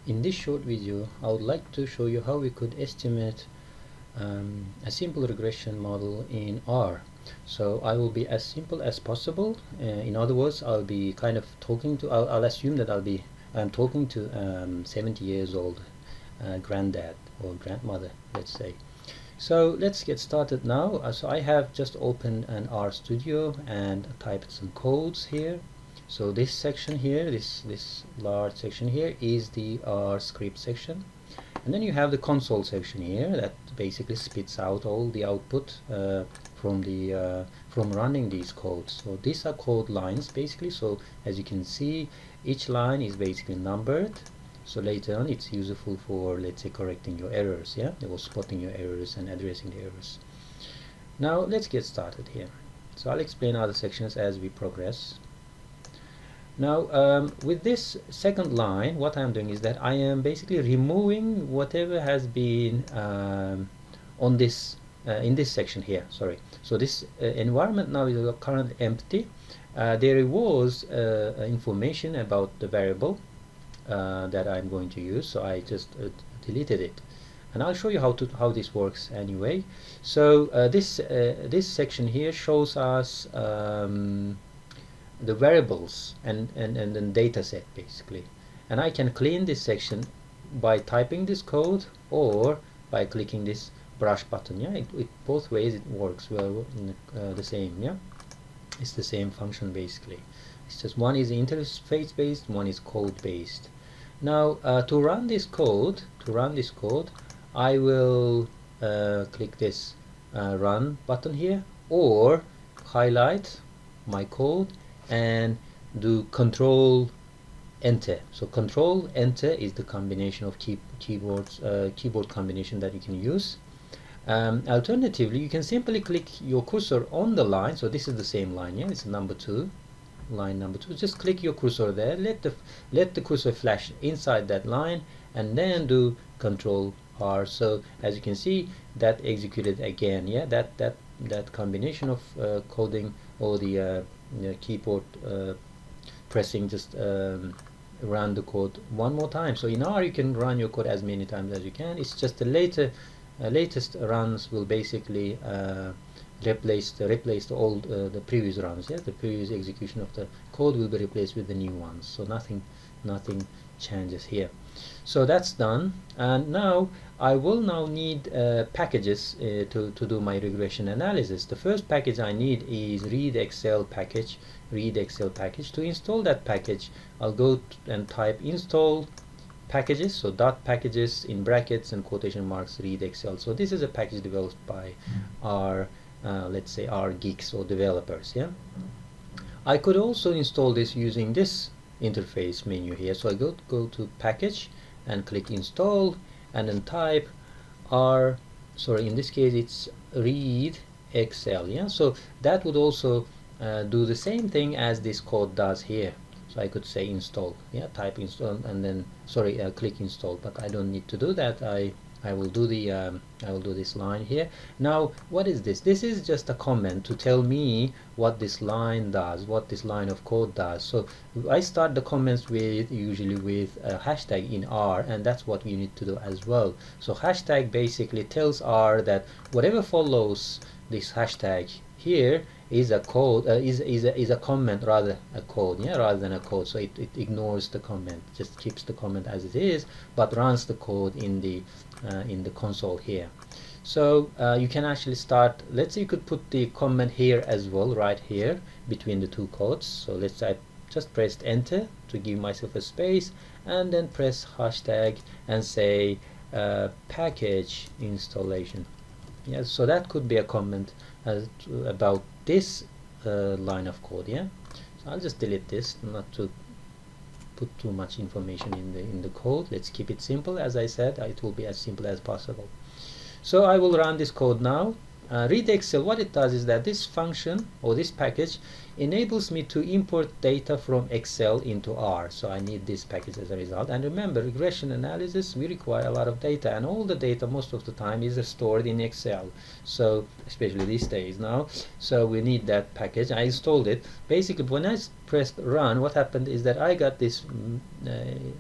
In this short video, I would like to show you how we could estimate a simple regression model in R. So I will be as simple as possible. In other words, I'll be kind of talking to, I'll assume that I'm talking to 70 years old granddad or grandmother, let's say. So let's get started now. So I have just opened an R Studio and typed some codes here. So this section here, this large section here, is the R script section, and then you have the console section here that basically spits out all the output from running these codes. So these are code lines basically. So as you can see, each line is basically numbered. So later on, it's useful for, let's say, correcting your errors, yeah, or spotting your errors and addressing the errors. Now let's get started here. So I'll explain other sections as we progress. Now with this second line, what I'm doing is that I am basically removing whatever has been on this in this section here. Sorry. So this environment now is currently empty. There was information about the variable that I'm going to use, so I just deleted it, and I'll show you how this works anyway. So this section here shows us the variables and then data set basically, and I can clean this section by typing this code or by clicking this brush button. Yeah, both ways it works well. The same, yeah, it's the same function basically. It's just one is interface based, one is code based. Now to run this code, I will click this run button here, or highlight my code and do Control Enter. So Control Enter is the combination of keyboard combination that you can use. Alternatively, you can simply click your cursor on the line. So this is the same line, yeah, it's number 2, line number 2. Just click your cursor there, let the cursor flash inside that line, and then do Control R. So as you can see, that executed again, yeah, that combination of coding or the keyboard pressing just run the code one more time. So in R you can run your code as many times as you can. It's just the latest runs will basically replace the old the previous runs. Yeah, the previous execution of the code will be replaced with the new ones. So nothing changes here. So that's done, and now I will now need packages to do my regression analysis. The first package I need is read_excel package. To install that package, I'll go and type install packages. So dot packages in brackets and quotation marks read_excel. So this is a package developed by our let's say our geeks or developers. Yeah, I could also install this using this interface menu here. So I go to package and click install, and then type in this case it's read_excel. Yeah, so that would also do the same thing as this code does here. So I could say install, yeah, type install, and then click install, but I don't need to do that. I will do this line here. Now what is this? This is just a comment to tell me what this line does, what this line of code does. So I start the comments usually with a hashtag in R, and that's what we need to do as well. So hashtag basically tells R that whatever follows this hashtag here is a code, is a comment, rather a code, yeah, rather than a code. So it ignores the comment, just keeps the comment as it is, but runs the code in the console here. So you can actually start, let's say you could put the comment here as well, right here between the two codes. So let's say I just pressed enter to give myself a space, and then press hashtag and say package installation. Yeah, so that could be a comment about this line of code. Yeah, so I'll just delete this, not to put too much information in the code. Let's keep it simple. As I said, it will be as simple as possible. So I will run this code now. read_excel, what it does is that this function or this package enables me to import data from Excel into R. So I need this package as a result. And remember, regression analysis, we require a lot of data, and all the data most of the time is stored in Excel. So especially these days now, so we need that package. I installed it. Basically, when I pressed run, what happened is that I got this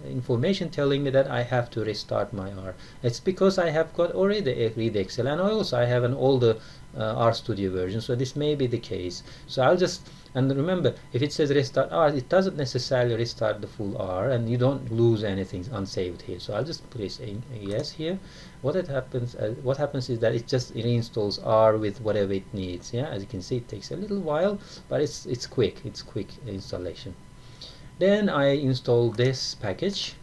information telling me that I have to restart my R. It's because I have got already read Excel, and also I have an older RStudio version, so this may be the case. So I'll just, and remember, if it says restart R, it doesn't necessarily restart the full R, and you don't lose anything unsaved here. So I'll just press a yes here. What happens is that it just reinstalls R with whatever it needs. Yeah, as you can see, it takes a little while, but it's quick. It's quick installation. Then I install this package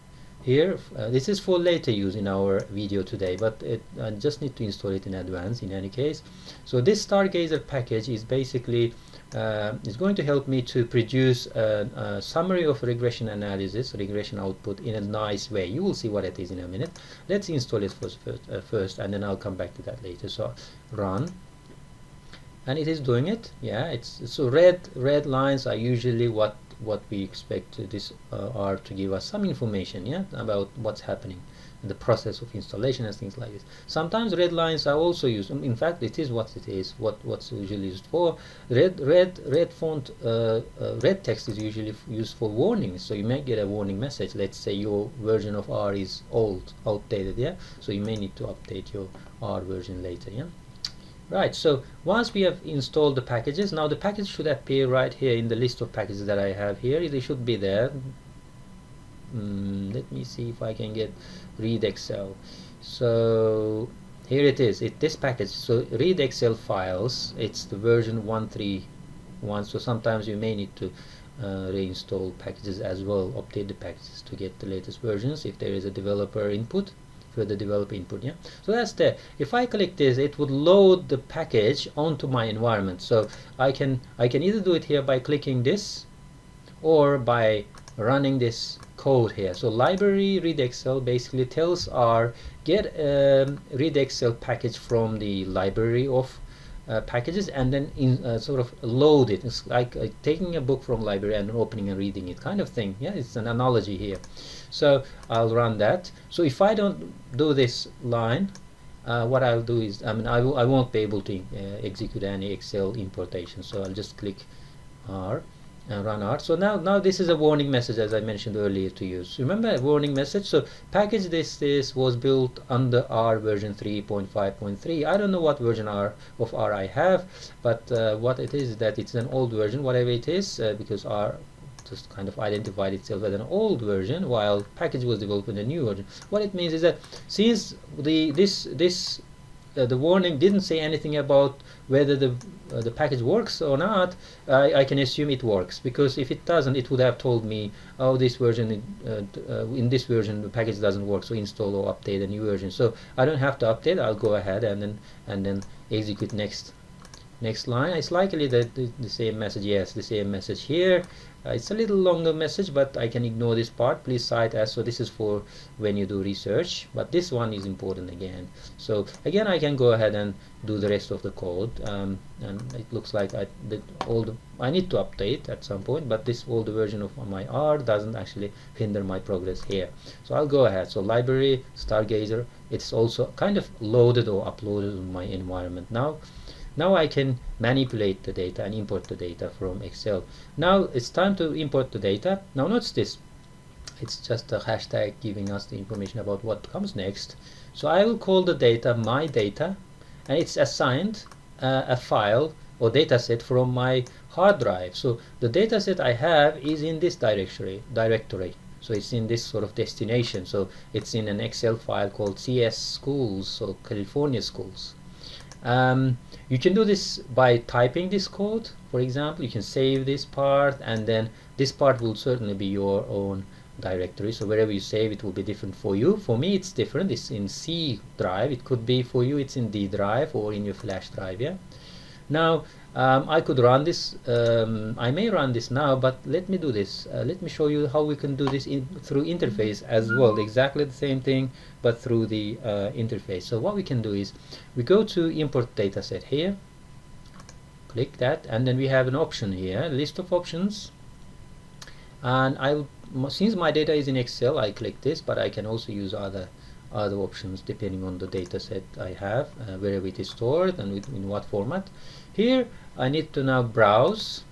here. This is for later use in our video today, but I just need to install it in advance in any case. So this Stargazer package is basically is going to help me to produce a summary of regression analysis, regression output in a nice way. You will see what it is in a minute. Let's install it first, and then I'll come back to that later. So run, and it is doing it. Yeah, it's so red lines are usually what we expect this are to give us some information, yeah, about what's happening in the process of installation and things like this. Sometimes red lines are also used. In fact, it is what it is. What's usually used for. Red font, red text is usually used for warnings. So you may get a warning message. Let's say your version of R is outdated, yeah. So you may need to update your R version later, yeah. Right, so once we have installed the packages, now the package should appear right here in the list of packages that I have here. They should be there. Let me see if I can get read Excel. So here it is, this package. So read Excel files, it's the version 1.3.1. So sometimes you may need to reinstall packages as well, update the packages to get the latest versions if there is a developer input. Further developer input, yeah. So that's there. If I click this, it would load the package onto my environment. So I can either do it here by clicking this, or by running this code here. So library read Excel basically tells R, get a read Excel package from the library of packages, and then sort of load it. It's like taking a book from library and opening and reading it, kind of thing. Yeah, it's an analogy here. So I'll run that. So if I don't do this line, what I'll do is, I won't be able to execute any Excel importation. So I'll just click R and run R. So now this is a warning message, as I mentioned earlier, to use. Remember a warning message? So package this was built under R version 3.5.3. I don't know what version of R I have, but what it is that it's an old version, whatever it is, because R just kind of identified itself as an old version, while package was developed in a new version. What it means is that since the warning didn't say anything about whether the package works or not, I can assume it works, because if it doesn't, it would have told me, oh, this version in this version the package doesn't work, so install or update a new version. So I don't have to update. I'll go ahead and then execute next line. It's likely that the same message, yes, the same message here. It's a little longer message, but I can ignore this part. Please cite as. So this is for when you do research, but this one is important again. So again, I can go ahead and do the rest of the code, and it looks like I need to update at some point, but this older version of my R doesn't actually hinder my progress here. So I'll go ahead. So library Stargazer, it's also kind of loaded or uploaded in my environment now. Now I can manipulate the data and import the data from Excel. Now it's time to import the data. Now notice this. It's just a hashtag giving us the information about what comes next. So I will call the data my data, and it's assigned a file or data set from my hard drive. So the data set I have is in this directory. So it's in this sort of destination. So it's in an Excel file called CS Schools, so California Schools. You can do this by typing this code. For example, you can save this part, and then this part will certainly be your own directory. So wherever you save, it will be different for you. For me, it's different. It's in C drive. It could be for you, it's in D drive or in your flash drive. Yeah. Now I could run this. I may run this now, but let me do this. Let me show you how we can do this through interface as well. Exactly the same thing, but through the interface. So what we can do is we go to import dataset here, click that, and then we have an option here, list of options, and since my data is in Excel, I click this, but I can also use other options depending on the data set I have, wherever it is stored and in what format. Here I need to now browse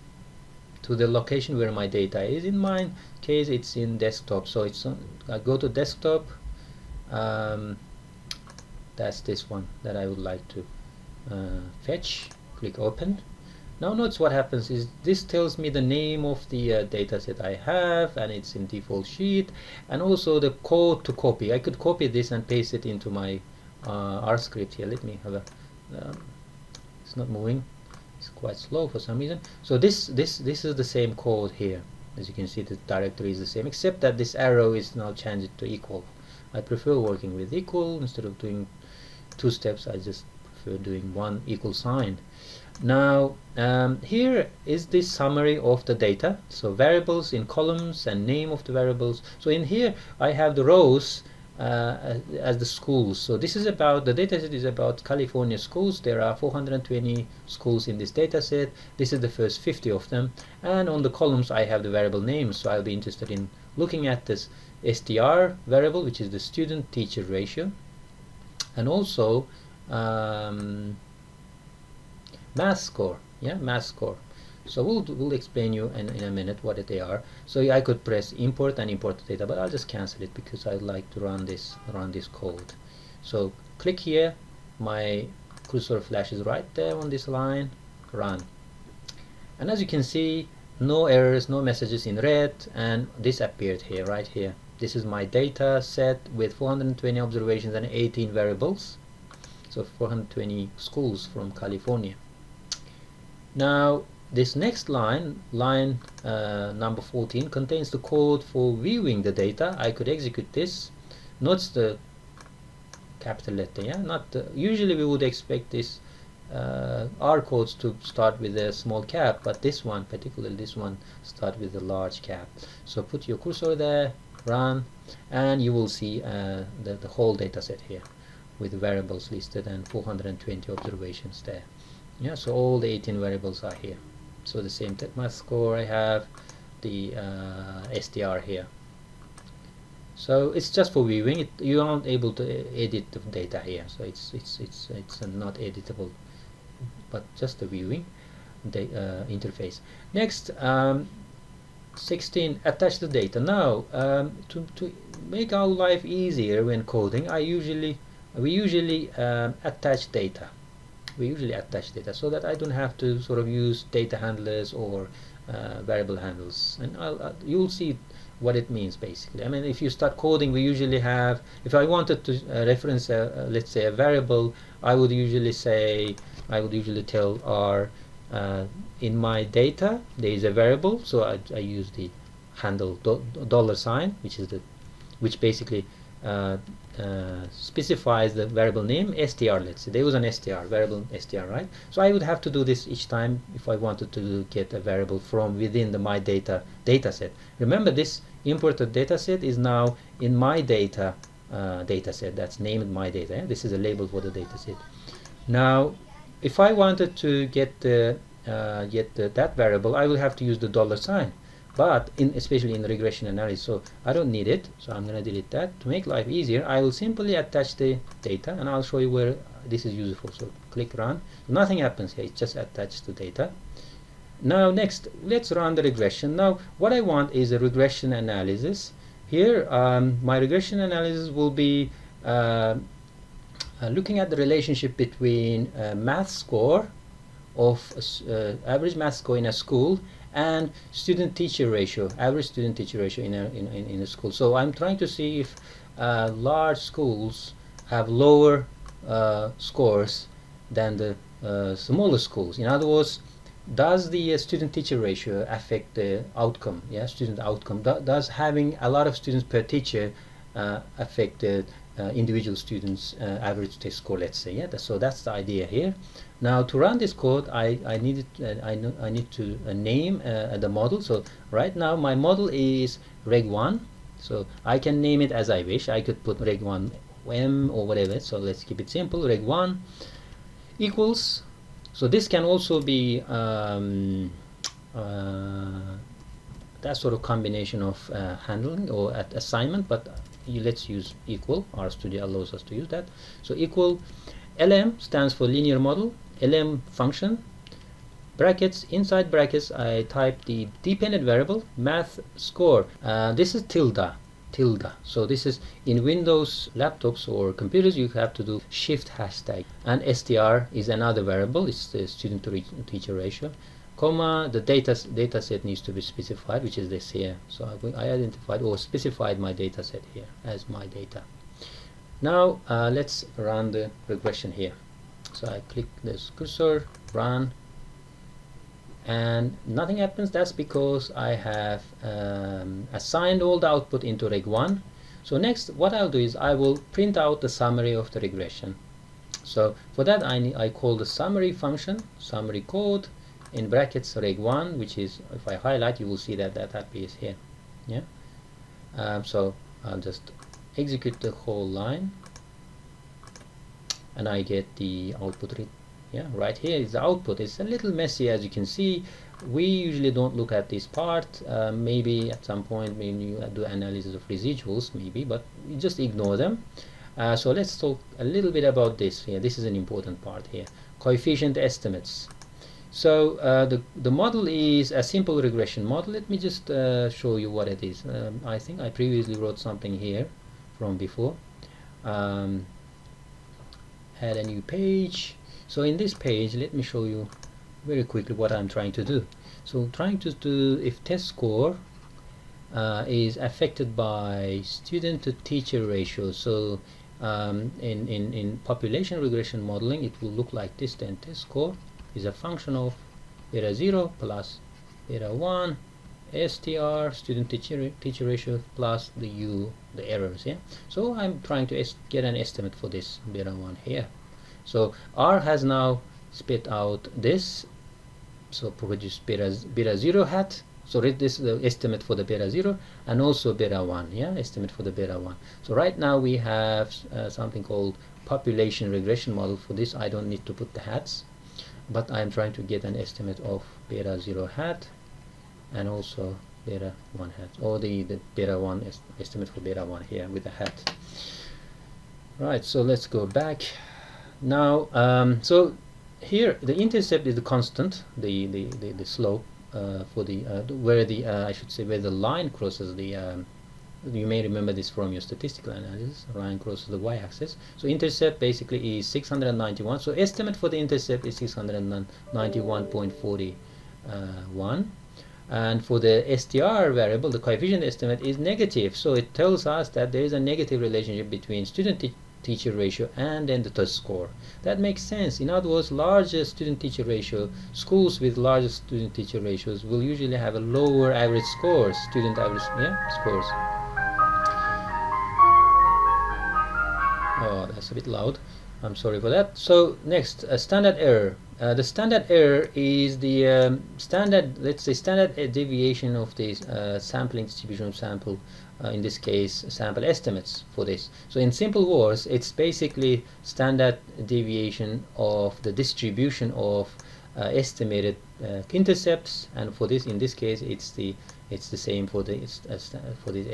to the location where my data is. In my case, it's in desktop, so it's I go to desktop. That's this one that I would like to fetch. Click open. Now notice what happens is this tells me the name of the dataset I have, and it's in default sheet, and also the code to copy. I could copy this and paste it into my R script here. Let me have a it's not moving, it's quite slow for some reason. So this is the same code here. As you can see, the directory is the same, except that this arrow is now changed to equal. I prefer working with equal instead of doing two steps. I just prefer doing one equal sign. Now here is this summary of the data, so variables in columns and name of the variables. So in here I have the rows as the schools. So this is about, the dataset is about California schools. There are 420 schools in this dataset. This is the first 50 of them, and on the columns I have the variable names. So I'll be interested in looking at this STR variable, which is the student teacher ratio, and also math score. Math score. So we'll explain you in a minute what they are. So I could press import and import the data, but I'll just cancel it because I'd like to run this code. So click here, my cursor flashes right there on this line, run. And as you can see, no errors, no messages in red, and this appeared here, right here. This is my data set with 420 observations and 18 variables. So 420 schools from California. Now this next line number 14, contains the code for viewing the data. I could execute this. Notice the capital letter, not the, usually we would expect this R codes to start with a small cap, but this one, particularly this one, start with a large cap. So put your cursor there, run, and you will see the whole data set here with variables listed and 420 observations there. So all the 18 variables are here. So the same math score, I have the STR here. So it's just for viewing. You aren't able to edit the data here, so it's not editable, but just the viewing interface. Next, 16, attach the data. Now to make our life easier when coding, we usually attach data. So that I don't have to sort of use data handlers or variable handles, and you'll see what it means basically. I mean, if you start coding, we usually have, if I wanted to reference let's say a variable, I would usually tell R in my data there is a variable, so I use the handle $, which basically specifies the variable name str. Let's say there was an str, variable str, right? So I would have to do this each time if I wanted to get a variable from within the my data set. Remember, this imported data set is now in my data set that's named my data. This is a label for the data set. Now if I wanted to get that variable, I will have to use the $, but especially in regression analysis, so I don't need it, so I'm going to delete that. To make life easier, I will simply attach the data, and I'll show you where this is useful. So click run. Nothing happens here, it's just attached to data. Now next, let's run the regression. Now what I want is a regression analysis. Here my regression analysis will be looking at the relationship between math score of average math score in a school and student-teacher ratio, average student-teacher ratio in a school. So I'm trying to see if large schools have lower scores than the smaller schools. In other words, does the student-teacher ratio affect the outcome? Student outcome. Does having a lot of students per teacher affect the individual students' average test score? Let's say, so that's the idea here. Now to run this code, I need to name the model. So right now my model is reg1, so I can name it as I wish. I could put reg1 m or whatever. So let's keep it simple. Reg1 equals, so this can also be that sort of combination of handling or assignment, but let's use equal. RStudio allows us to use that. So equal LM stands for linear model, LM function, brackets, inside brackets I type the dependent variable math score. This is tilde. So this is in Windows laptops or computers, you have to do shift hashtag, and str is another variable. It's the student to teacher ratio, comma, the data set needs to be specified, which is this here. So I identified or specified my data set here as my data. Now let's run the regression here. So I click this cursor, run, and nothing happens. That's because I have assigned all the output into reg1. So next what I'll do is I will print out the summary of the regression. So for that I call the summary function, summary code, in brackets reg1, which is, if I highlight, you will see that appears here. Yeah. So I'll just execute the whole line, and I get the output. Yeah, right here is the output. It's a little messy, as you can see. We usually don't look at this part. Maybe at some point when you do analysis of residuals, maybe, but you just ignore them. So let's talk a little bit about this here. This is an important part here. Coefficient estimates. So the model is a simple regression model. Let me just show you what it is. I think I previously wrote something here from before. Add a new page. So in this page, let me show you very quickly what I'm trying to do. So trying to do if test score is affected by student to teacher ratio. So in population regression modeling, it will look like this. Then test score is a function of beta 0 plus beta 1 str student teacher ratio plus the the errors. Yeah, so I'm trying to get an estimate for this beta 1 here. So R has now spit out this, so produce beta 0 hat. So read this, the estimate for the beta 0 and also beta 1. Yeah, estimate for the beta 1. So right now we have something called population regression model. For this I don't need to put the hats, but I'm trying to get an estimate of beta 0 hat and also beta 1 hat, or the beta 1 estimate for beta 1 here with the hat. Right, so let's go back now. So here the intercept is the constant, the slope for the where the I should say where the line crosses the you may remember this from your statistical analysis. Line crosses the y-axis. So intercept basically is 691. So estimate for the intercept is 691.41, and for the str variable, the coefficient estimate is negative. So it tells us that there is a negative relationship between student teacher ratio and then the test score. That makes sense. In other words, larger student teacher ratio, schools with larger student teacher ratios will usually have a lower average scores, student average scores. Oh, that's a bit loud. I'm sorry for that. So next, standard error. The standard error is the standard, let's say, standard deviation of the sampling distribution of sample. In this case, sample estimates for this. So in simple words, it's basically standard deviation of the distribution of estimated intercepts, and for this, in this case, it's the same for the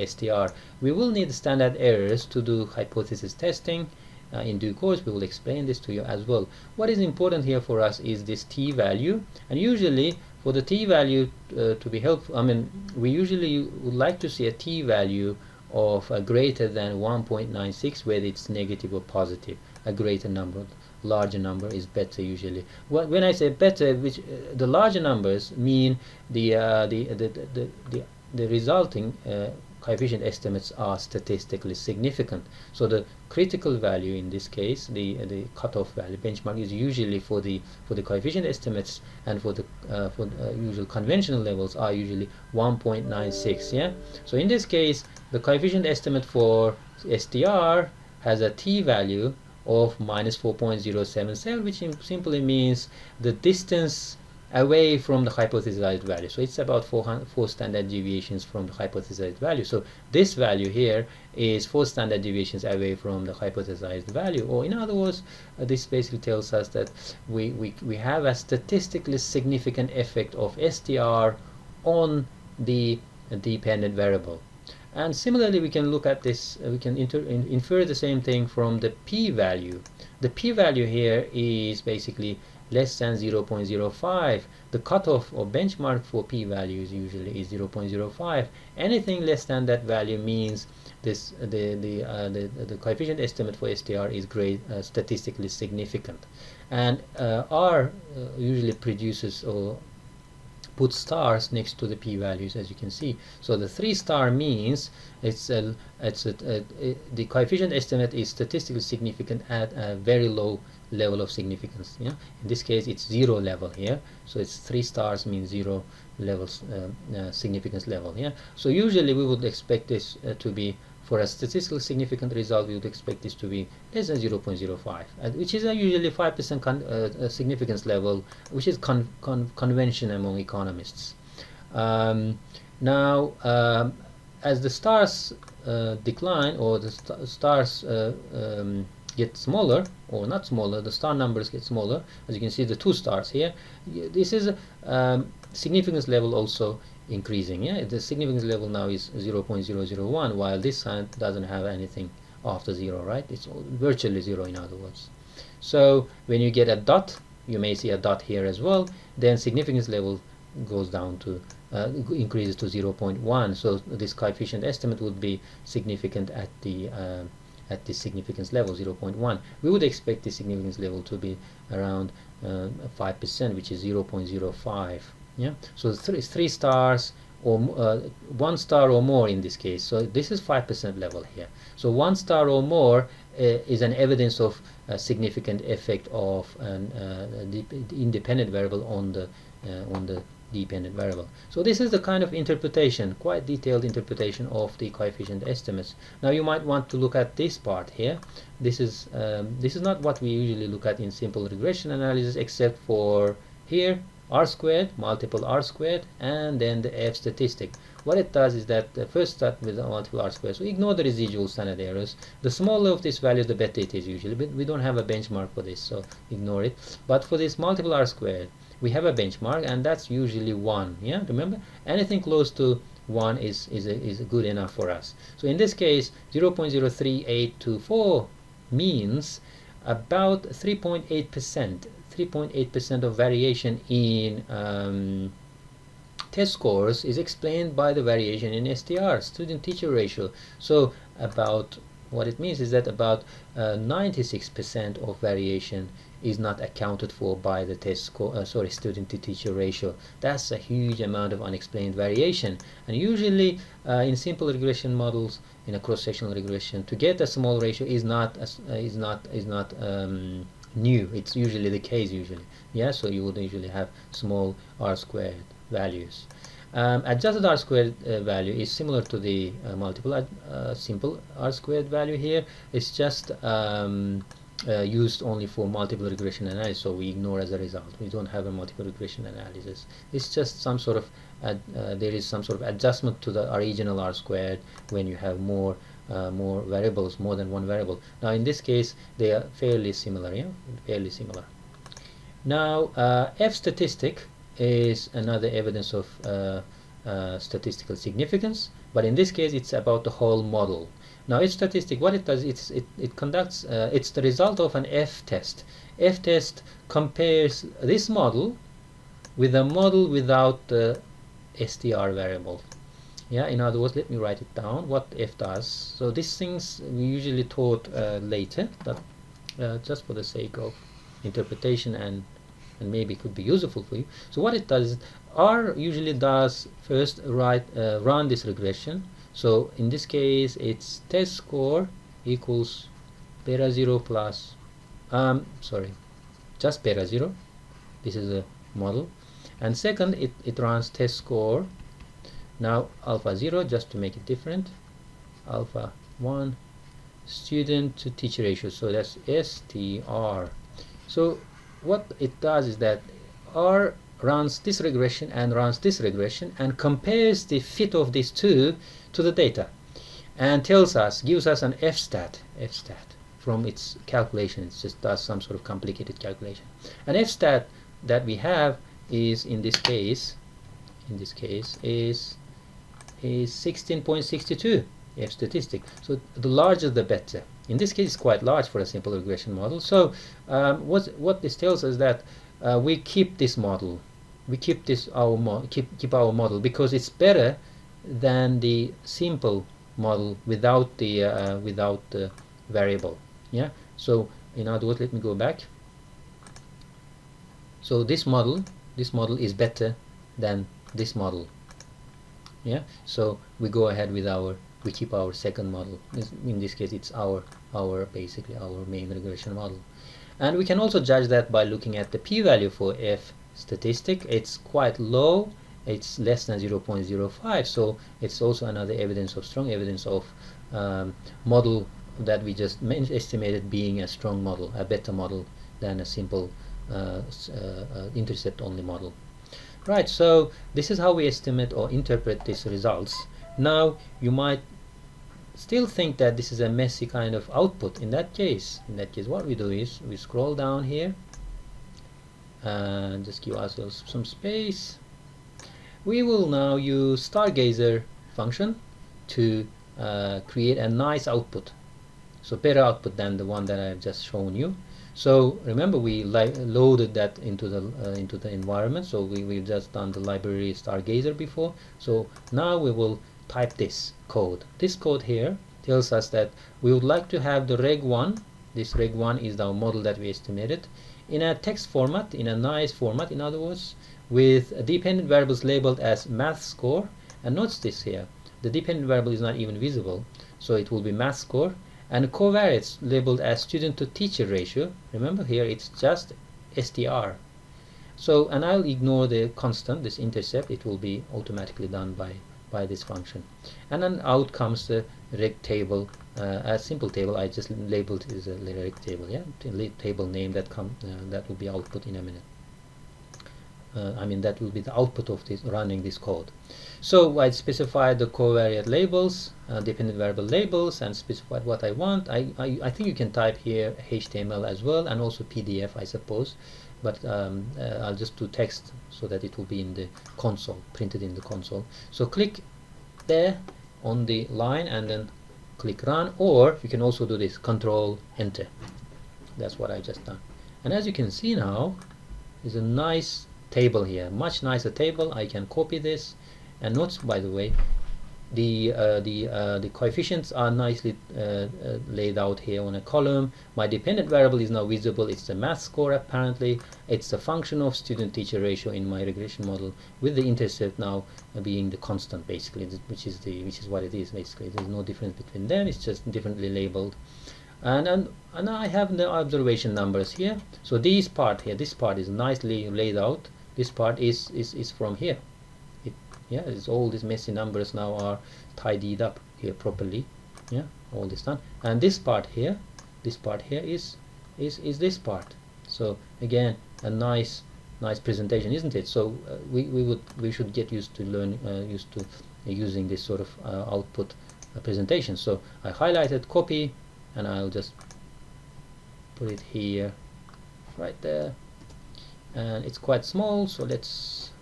STR. We will need standard errors to do hypothesis testing. In due course, we will explain this to you as well. What is important here for us is this t-value, and usually for the t-value to be helpful, I mean, we usually would like to see a t-value of greater than 1.96, whether it's negative or positive. A greater number, larger number is better usually. When I say better, which the larger numbers mean the resulting coefficient estimates are statistically significant. So the critical value in this case, the cutoff value benchmark, is usually for the coefficient estimates, and for the usual conventional levels are usually 1.96. Yeah. So in this case, the coefficient estimate for STR has a t-value of minus 4.077, which simply means the distance away from the hypothesized value. So it's about 4 standard deviations from the hypothesized value. So this value here is 4 standard deviations away from the hypothesized value. Or in other words, this basically tells us that we have a statistically significant effect of STR on the dependent variable. And similarly, we can look at this, we can infer the same thing from the p-value. The p-value here is basically less than 0.05. The cutoff or benchmark for p-values usually is 0.05. Anything less than that value means this the coefficient estimate for STR is statistically significant, and R usually produces or put stars next to the p-values, as you can see. So the 3 star means the coefficient estimate is statistically significant at a very low level of significance. Yeah, in this case it's 0 level here, so it's 3 stars means 0 levels significance level. Yeah, so usually we would expect this to be, for a statistically significant result, we would expect this to be less than 0.05, which is usually 5% significance level, which is convention among economists. Now, as the stars decline, or the stars get smaller, or not smaller, the star numbers get smaller. As you can see, the 2 stars here, this is significance level also increasing. Yeah, the significance level now is 0.001, while this side doesn't have anything after 0, right? It's virtually 0, in other words. So when you get a dot, you may see a dot here as well, then significance level goes down to increases to 0.1. So this coefficient estimate would be significant at the significance level 0.1. We would expect the significance level to be around 5%, which is 0.05. Yeah, so 3 stars or 1 star or more in this case. So this is 5% level here. So 1 star or more is an evidence of a significant effect of an independent variable on the dependent variable. So this is the kind of interpretation, quite detailed interpretation of the coefficient estimates. Now you might want to look at this part here. This is not what we usually look at in simple regression analysis, except for here R squared, multiple R squared, and then the F statistic. What it does is that first start with the multiple R squared. So ignore the residual standard errors. The smaller of this value, the better it is usually. But we don't have a benchmark for this, so ignore it. But for this multiple R squared, we have a benchmark, and that's usually 1. Yeah, remember, anything close to 1 is good enough for us. So in this case, 0.03824 means about 3.8% of variation in test scores is explained by the variation in STR, student-teacher ratio. So about, what it means is that about 96% of variation is not accounted for by the test score, student-to-teacher ratio. That's a huge amount of unexplained variation. And usually in simple regression models, in a cross-sectional regression, to get a small ratio is not new. It's usually the case usually. Yeah, so you would usually have small R squared values. Adjusted R squared value is similar to the multiple simple R squared value here. It's just used only for multiple regression analysis, so we ignore as a result. We don't have a multiple regression analysis. It's just some sort of there is some sort of adjustment to the original R squared when you have more variables, more than one variable. Now in this case they are fairly similar. Yeah, fairly similar. Now F statistic is another evidence of statistical significance, but in this case it's about the whole model. Now F statistic, what it does, it conducts it's the result of an F test. F test compares this model with a model without the STR variable. Yeah, in other words, let me write it down what F does. So these things we usually taught later, but just for the sake of interpretation and maybe it could be useful for you. So what it does is R usually does first run this regression. So in this case it's test score equals beta 0 plus just beta 0. This is a model. And second, it runs test score, now alpha 0, just to make it different, alpha 1, student to teacher ratio, so that's STR. So what it does is that R runs this regression and runs this regression and compares the fit of these two to the data and gives us an F stat from its calculation. It just does some sort of complicated calculation. An F stat that we have is in this case is 16.62 F statistic. So the larger the better. In this case it's quite large for a simple regression model. So what this tells us that we keep this model. We keep this keep our model because it's better than the simple model without the variable. Yeah. So in other words, let me go back. So this model is better than this model. Yeah. So we go ahead with we keep our second model. In this case, it's basically our main regression model. And we can also judge that by looking at the p-value for f statistic. It's quite low. It's less than 0.05. So it's also another strong evidence of model that we just estimated being a strong model, a better model than a simple intercept only model. Right, so this is how we estimate or interpret these results. Now you might still think that this is a messy kind of output. In that case what we do is we scroll down here and just give ourselves some space. We will now use stargazer function to create a nice output, so better output than the one that I've just shown you. So remember, we loaded that into the environment. So we've just done the library stargazer before. So now we will type this code. This code here tells us that we would like to have the reg1. This reg1 is our model that we estimated in a text format, in a nice format, in other words, with dependent variables labeled as math score. And notice this here, the dependent variable is not even visible, so it will be math score, and covariates labeled as student to teacher ratio. Remember, here it's just str. So, and I'll ignore the constant, this intercept. It will be automatically done by this function. And then out comes the reg table, a simple table. I just labeled it as a reg table. Yeah, table name that will be output in a minute. That will be the output of this running this code. So I specified the covariate labels, dependent variable labels, and specified what I want. I think you can type here HTML as well, and also PDF, I suppose, but I'll just do text so that it will be in the console, printed in the console. So click there on the line and then click run, or you can also do this, Control Enter. That's what I just done. And as you can see now, there's a nice table here, much nicer table. I can copy this, and notice, by the way, the coefficients are nicely laid out here on a column. My dependent variable is now visible. It's the math score. Apparently it's a function of student teacher ratio in my regression model, with the intercept now being the constant, basically, which is what it is. Basically, there's no difference between them. It's just differently labeled. And I have the observation numbers here. So this part is nicely laid out. This part is from here. It's all these messy numbers now are tidied up here properly. Yeah, all this done. And this part here is this part. So again, a nice presentation, isn't it? So we should get used to using this sort of output presentation. So I highlighted copy, and I'll just put it here, right there. And it's quite small, so let's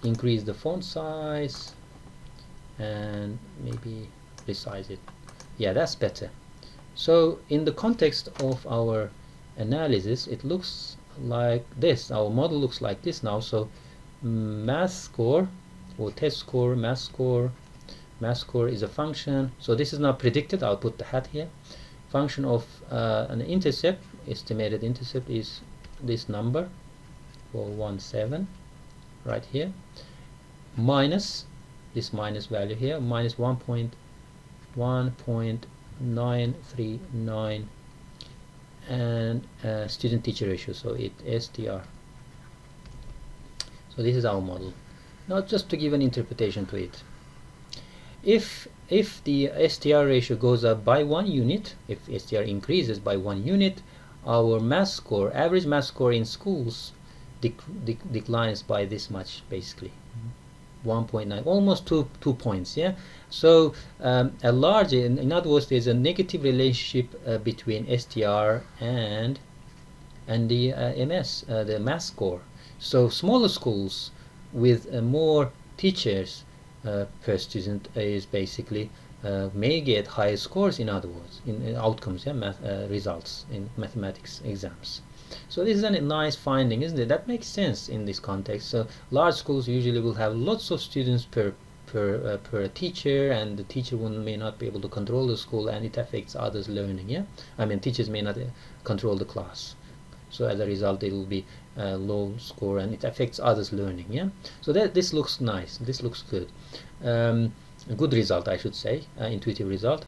increase the font size and maybe resize it. Yeah, that's better. So in the context of our analysis, it looks like this. Our model looks like this now. So math score or test score, math score is a function. So this is now predicted. I'll put the hat here. Function of an intercept, estimated intercept is this number, 417, right here, minus this minus value here, minus 1.939, and student teacher ratio, so it STR. So this is our model. Now just to give an interpretation to it, if the STR ratio goes up by 1 unit, if STR increases by 1 unit, our math score, average math score in schools declines by this much, basically 1.9, almost 2 points. Yeah, so a large, in other words, there's a negative relationship between STR and the MS, the math score. So smaller schools with more teachers per student is basically may get higher scores, in other words, in outcomes, yeah, results in mathematics exams. So this is a nice finding, isn't it? That makes sense in this context. So large schools usually will have lots of students per teacher, and the teacher may not be able to control the school, and it affects others learning. Yeah, I mean, teachers may not control the class, so as a result it will be a low score, and it affects others learning. Yeah, so this looks nice, this looks good. A good result, I should say, intuitive result.